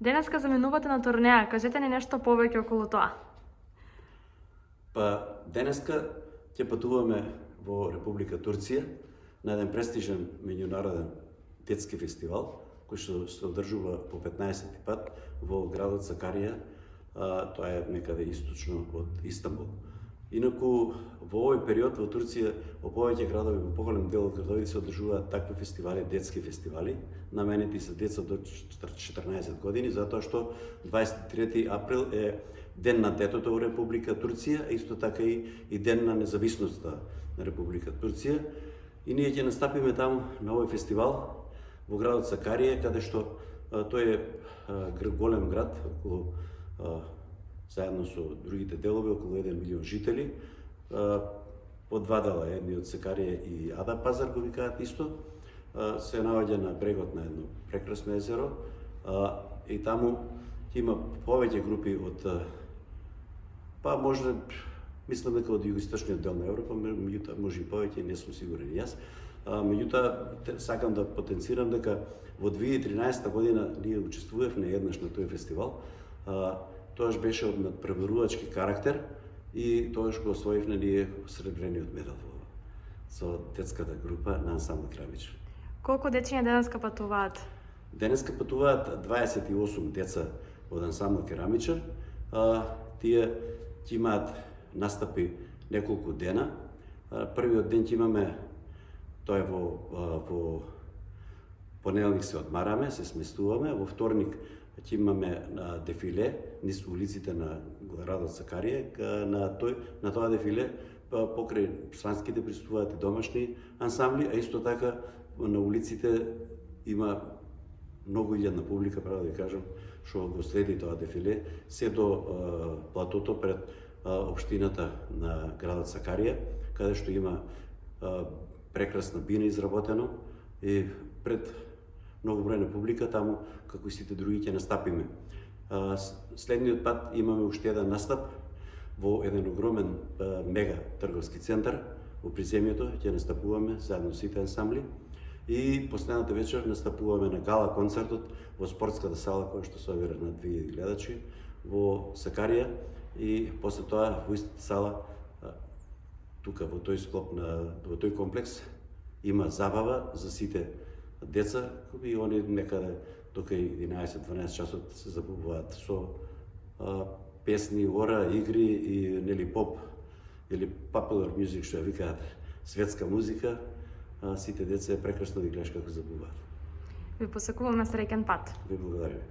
Денеска заминувате на турнеја, кажете ни нешто повеќе околу тоа. Па, денеска ќе патуваме во Република Турција на еден престижен меѓународен детски фестивал, кој што се одржува по 15 пат во градот Сакарија, тоа е некаде источно од Истанбул. Инаку, во овој период во Турција, во повеќе градови, во поголем дел од градови се одржуваат такви фестивали, детски фестивали, наменети за деца до 14 години, затоа што 23 април е Ден на детето во Република Турција, а исто така и Ден на независноста на Република Турција. И ние ќе настапиме таму на овој фестивал во градот Сакарија, каде што тој е голем град, околу заедно со другите делови, околу 1 милион жители. По два дела, едниот Сакарија и Ада Пазар го викаат исто, се наоѓа на брегот на едно прекрасно езеро и таму има повеќе групи од може мислам дека од југоисточниот дел на Европа, меѓутоа може и повеќе, не сум сигурен и јас. Меѓутоа сакам да потенцирам дека во 2013 година ние учествувавме еднаш на тој фестивал. Тоаш беше од надпреварувачки карактер и тоаш го освоивме ние сребрениот медал со детската група на ансамбл Керамичар. Колку дечиња денеска патуваат? Денеска патуваат 28 деца од ансамбл Керамичар. Тие ќе имаат настапи неколку дена. Првиот ден ќе имаме, тоа е во понеделник се одмараме, се сместуваме, во вторник ќе имаме дефиле низ улиците на градот Сакарија. На тоа дефиле покрај странските присуствуваат и домашни ансамбли, а исто така на улиците има многу илјадна публика, право да ви кажам, што го следи тоа дефиле, се до платото пред општината на градот Сакарија, каде што има прекрасна бина изработено и пред многу бројна публика, таму како и сите други ќе настапиме. Следниот пат имаме уште еден настап во еден огромен мега трговски центар во приземјето, ќе настапуваме заедно сите ансамбли и последната вечер настапуваме на гала концертот во спортската сала која што собира на 2000 гледачи во Сакарија и после тоа во истата сала тука во тој склоп во тој комплекс има забава за сите деца и они некаде тока 11-12 часот се забавуваат со песни, ора, игри и нели поп или popular music што ја викаат светска музика. Сите деца е прекрасно да гледаш како забавуваат. Ви посакуваме среќен пат. Ви благодарам.